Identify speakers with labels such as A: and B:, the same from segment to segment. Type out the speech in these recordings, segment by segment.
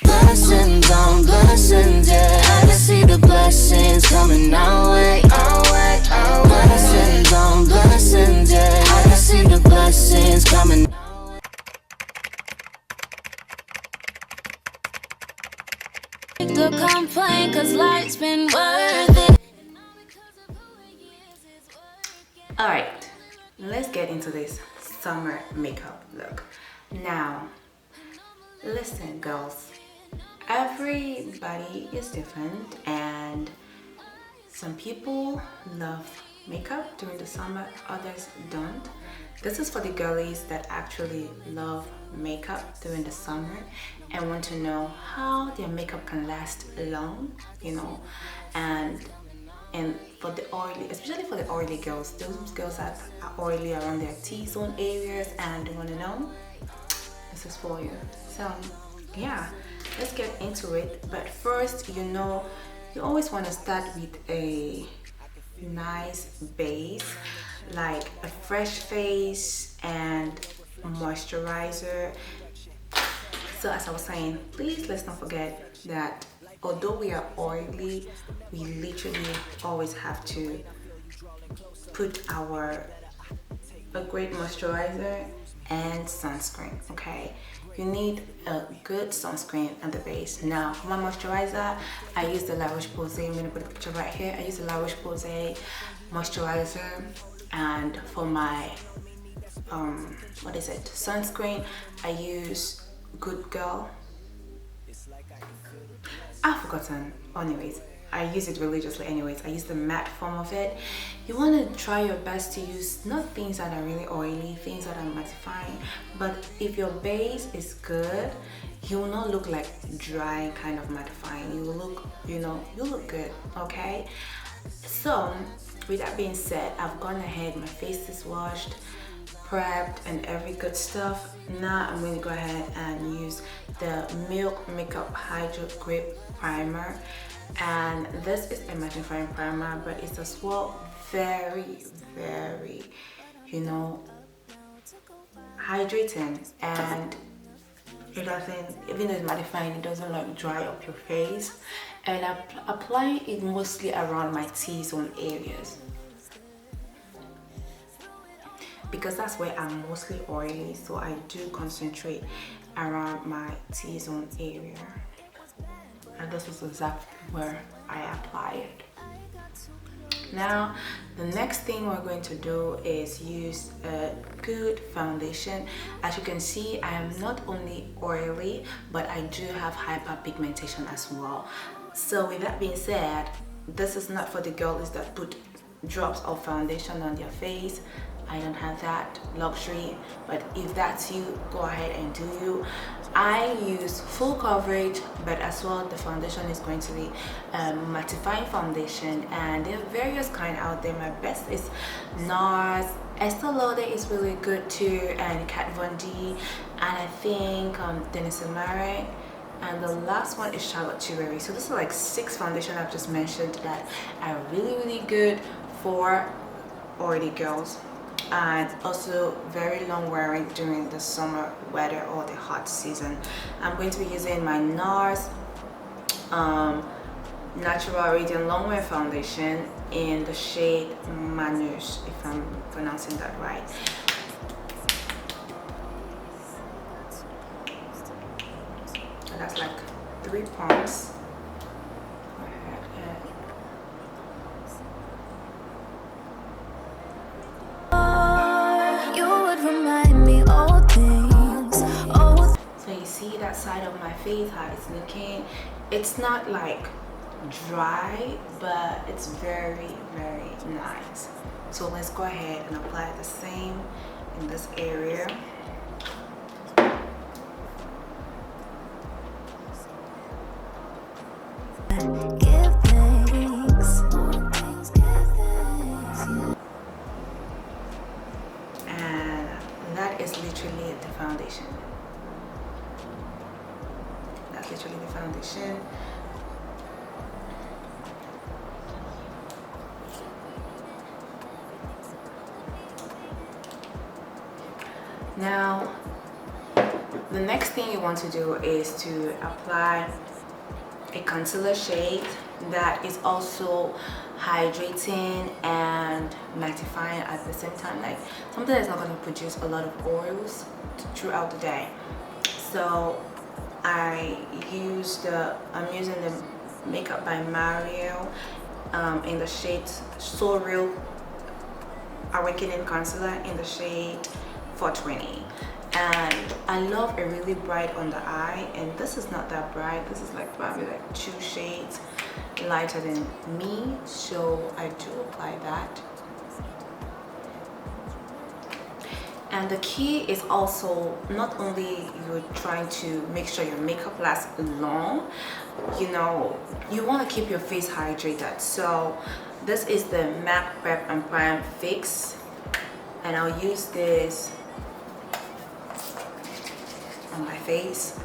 A: Blessings on blessings, yeah. I can see the blessings coming our way, our way, our way. Blessings on blessings, yeah. I can see the blessings coming. To complain, cause life's been worth it.
B: Alright, let's get into this summer makeup look. Now, listen girls, everybody is different and some people love makeup during the summer, others don't. This is for the girlies that actually love makeup during the summer and want to know how their makeup can last long, you know, and for the oily, especially for the oily girls, those girls that are oily around their T-zone areas and they want to know, this is for you. So yeah, let's get into it. But first, you know, you always want to start with a nice base, like a fresh face and moisturizer. So as I was saying, please let's not forget that although we are oily, we literally always have to put a great moisturizer and sunscreen. Okay, you need a good sunscreen at the base. Now for my moisturizer, I use the La Roche-Posay. I'm gonna put a picture right here. I use the La Roche-Posay moisturizer, and for my sunscreen, I use Good Girl. I've forgotten. Anyways, I use it religiously. Anyways, I use the matte form of it. You want to try your best to use not things that are really oily, things that are mattifying, but if your base is good, you will not look like dry kind of mattifying. You will look, you know, you look good. Okay, so with that being said, I've gone ahead, my face is washed, prepped and every good stuff. Now I'm going to go ahead and use the Milk Makeup Hydro Grip Primer, and this is a mattifying primer, but it's as well very, you know, hydrating, and it doesn't, even though it's mattifying, it doesn't like dry up your face. And I'm applying it mostly around my T-zone areas, because that's where I'm mostly oily, so I do concentrate around my T-zone area, and this is exactly where I apply it. Now the next thing we're going to do is use a good foundation. As you can see, I am not only oily, but I do have hyperpigmentation as well. So with that being said, this is not for the girls that put drops of foundation on their face. I don't have that luxury, but if that's you, go ahead and do you. I use full coverage, but as well the foundation is going to be mattifying foundation, and there are various kind out there. My best is Nars, Estee Lauder is really good too, and Kat Von D, and I think Dennis Amare, and the last one is Charlotte Tilbury. So this is like 6 foundation I've just mentioned that are really good for oily girls, and also very long wearing during the summer weather or the hot season. I'm going to be using my Nars Natural Radiant Longwear Foundation in the shade Manouche, if I'm pronouncing that right. And that's like 3 pumps. So you see that side of my face, how it's looking. It's not like dry, but it's very nice. So let's go ahead and apply the same in this area. And that is literally the foundation. That's literally the foundation. Now, the next thing you want to do is to apply a concealer shade that is also hydrating and mattifying at the same time, like something that's not going to produce a lot of oils throughout the day. So I'm using the Makeup by Mario in the shade So Real Awakening Concealer in the shade 420. And I love a really bright under eye, and this is not that bright. This is like probably like 2 shades lighter than me, so I do apply that. And the key is also not only you're trying to make sure your makeup lasts long, you know, you want to keep your face hydrated. So this is the MAC Prep and Prime Fix, and I'll use this on my face.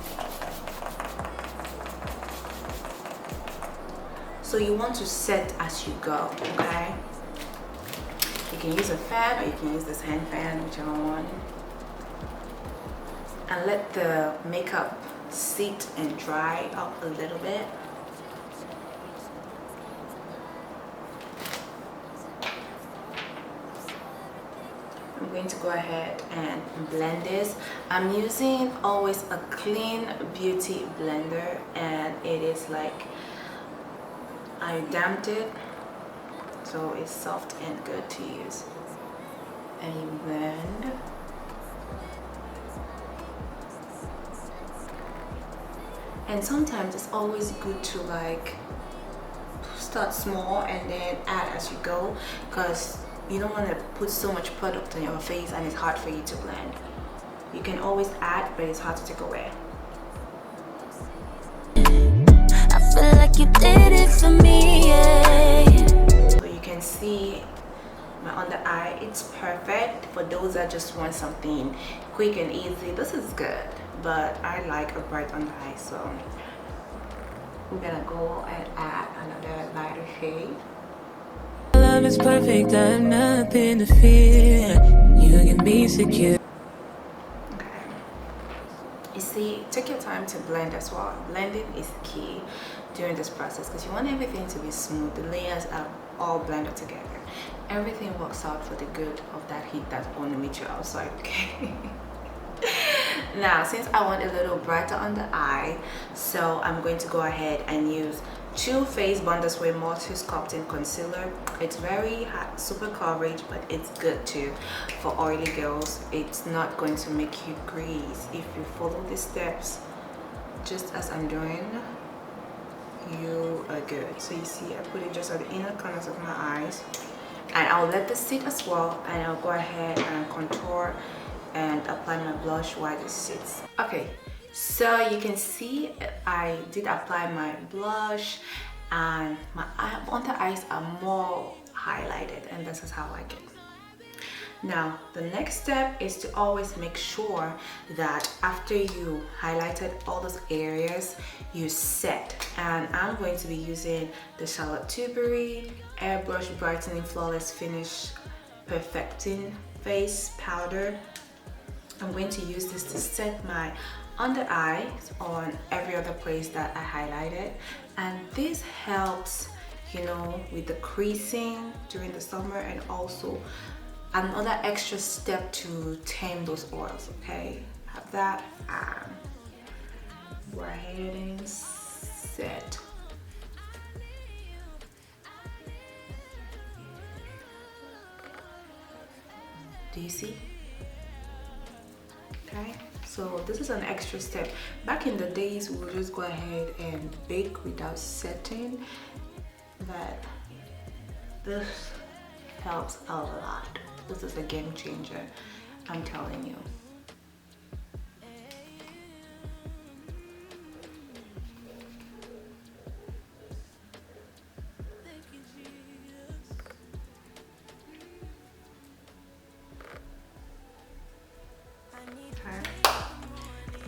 B: So you want to set as you go, okay? You can use a fan or you can use this hand fan, whichever one. And let the makeup sit and dry up a little bit. I'm going to go ahead and blend this. I'm using always a clean beauty blender, and it is like I damped it, so it's soft and good to use. And you blend. And sometimes it's always good to like start small and then add as you go, because you don't want to put so much product on your face and it's hard for you to blend. You can always add, but it's hard to take away.
A: I feel like you did it for me, yeah.
B: So you can see my under eye, it's perfect for those that just want something quick and easy. This is good, but I like a bright under eye, so we're gonna go and add another lighter shade.
A: Love is perfect, I have nothing to fear. You can be secure.
B: Okay. You see, take your time to blend as well. Blending is key during this process because you want everything to be smooth. The layers are all blended together. Everything works out for the good of that heat that's going to meet you outside, okay? Now, since I want a little brighter on the eye, so I'm going to go ahead and use Too Faced Bond Way Multi Sculpting Concealer. It's very high, super coverage, but it's good too for oily girls. It's not going to make you grease if you follow the steps just as I'm doing. You are good. So you see, I put it just at the inner corners of my eyes, and I'll let this sit as well, and I'll go ahead and contour and apply my blush while this sits. Okay, so you can see I did apply my blush, and my under eyes are more highlighted, and this is how I like it. Now, the next step is to always make sure that after you highlighted all those areas, you set. And I'm going to be using the Charlotte Tilbury Airbrush Brightening Flawless Finish Perfecting Face Powder. I'm going to use this to set my under eyes on every other place that I highlighted. And this helps, you know, with the creasing during the summer, and also another extra step to tame those oils, okay? Have that, go ahead and set. Do you see? Okay, so this is an extra step. Back in the days, we would just go ahead and bake without setting, but this helps a lot. This is a game changer, I'm telling you.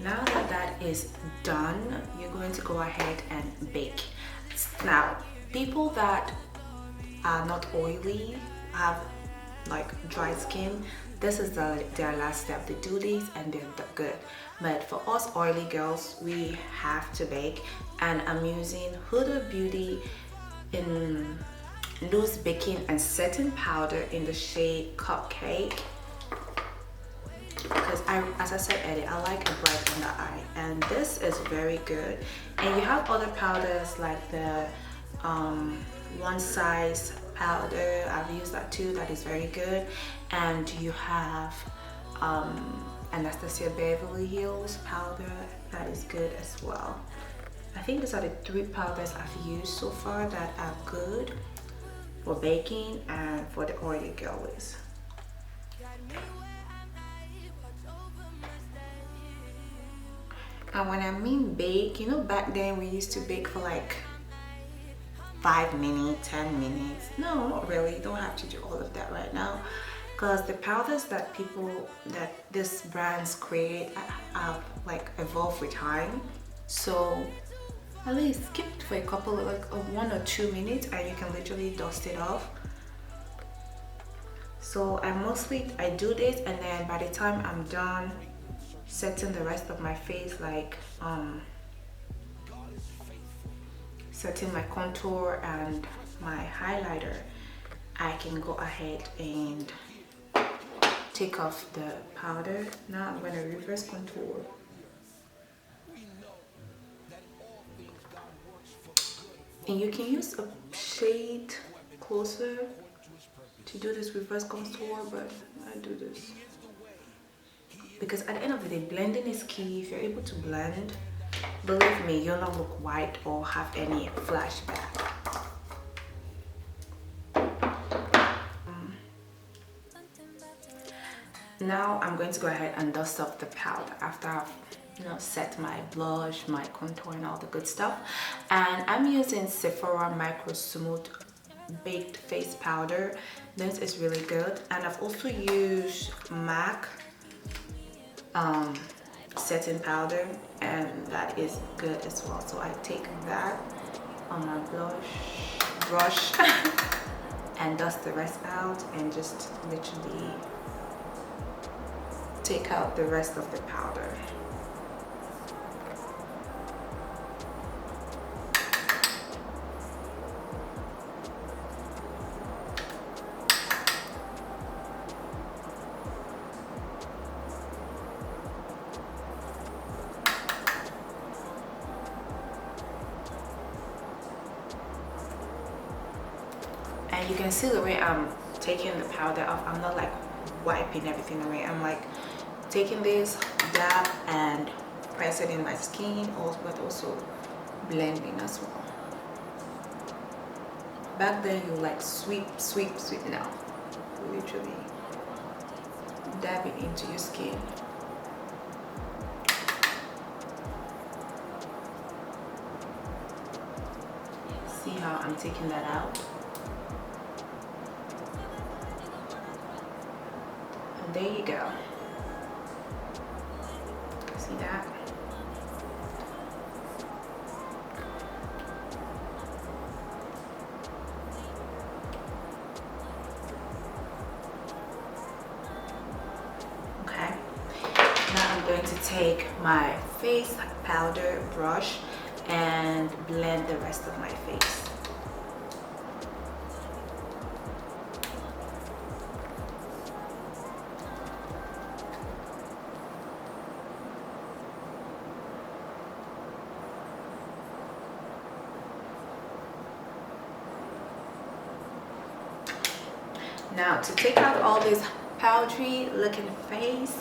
B: Now that that is done, you're going to go ahead and bake. Now, people that are not oily have like dry skin, this is their last step. They do this and they're good. But for us oily girls, we have to bake, and I'm using Huda Beauty in loose baking and setting powder in the shade Cupcake, because as I said earlier, I like a bright under eye, and this is very good. And you have other powders like the one size powder. I've used that too, that is very good. And you have Anastasia Beverly Hills powder, that is good as well. I think these are the 3 powders I've used so far that are good for baking and for the oily girlies. And when I mean bake, you know, back then we used to bake for like 5 minutes, 10 minutes. No, not really. You don't have to do all of that right now, because the powders that these brands create have like evolved with time. So at least skip it for a couple of like 1 or 2 minutes and you can literally dust it off. So I do this, and then by the time I'm done setting the rest of my face, like setting my contour and my highlighter, I can go ahead and take off the powder. Now I'm going to reverse contour. And you can use a shade closer to do this reverse contour, but I do this because at the end of the day, blending is key. If you're able to blend, believe me, you'll not look white or have any flashback. Now I'm going to go ahead and dust off the powder after I've set my blush, my contour, and all the good stuff. And I'm using Sephora Micro Smooth Baked Face Powder. This is really good. And I've also used MAC setting powder, and that is good as well. So I take that on my brush and dust the rest out, and just literally take out the rest of the powder. And you can see the way I'm taking the powder off. I'm not like wiping everything away. I'm like taking this, dab, and press it in my skin, but also blending as well. Back then you like sweep. Now you literally dab it into your skin. See how I'm taking that out? And there you go. See that? Okay. Now I'm going to take my face powder brush and blend the rest of my face. Now to take out all this powdery looking face,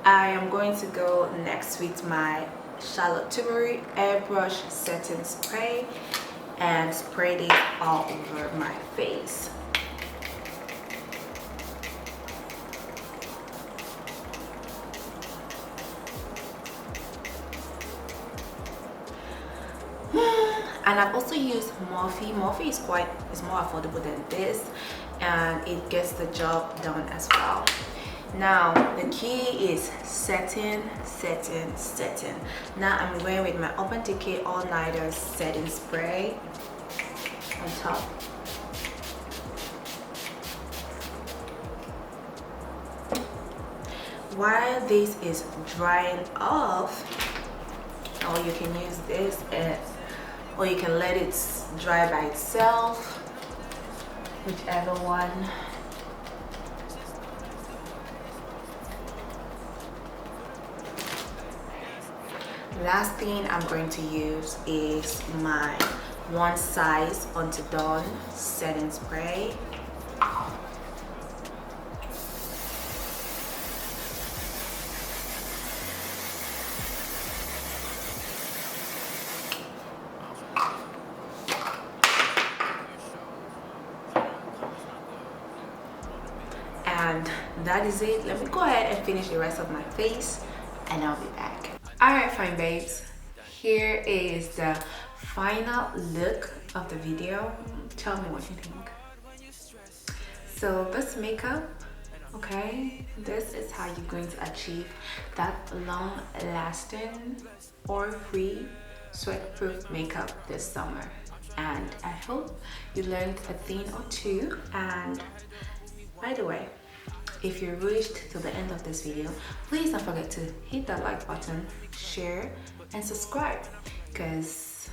B: I am going to go next with my Charlotte Tilbury airbrush setting spray and spray it all over my face. And I've also used Morphe. Morphe is more affordable than this, and it gets the job done as well. Now the key is setting. Now I'm going with my Urban Decay All Nighter setting spray on top. while this is drying off, or you can use this or you can let it dry by itself, whichever one. Last thing I'm going to use is my One Size Until Dawn setting spray. And that is it. Let me go ahead and finish the rest of my face and I'll be back. Alright, fine babes, here is the final look of the video. Tell me what you think. So this makeup, okay, this is how you're going to achieve that long lasting oil-free sweat-proof makeup this summer. And I hope you learned a thing or two. And by the way, if you reached to the end of this video, please don't forget to hit that like button, share, and subscribe, because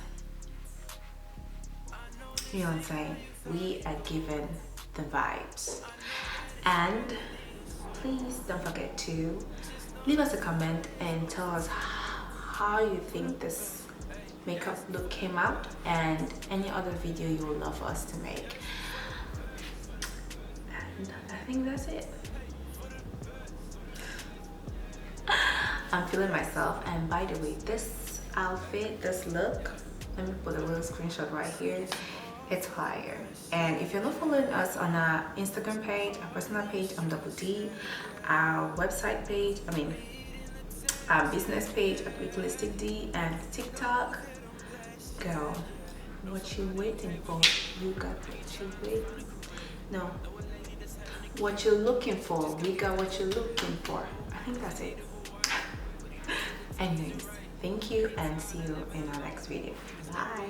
B: you know what I'm saying, we are given the vibes. And please don't forget to leave us a comment and tell us how you think this makeup look came out and any other video you would love us to make. And I think that's it. I'm feeling myself. And by the way, this outfit, this look, let me put a little screenshot right here, it's fire. And if you're not following us on our Instagram page, our personal page, I'm Double D, our website page, our business page at Realistic D, and TikTok, girl, what you waiting for? You got what you waiting. No, what you're looking for, we got what you're looking for. I think that's it. Anyways, thank you and see you in our next video. Bye.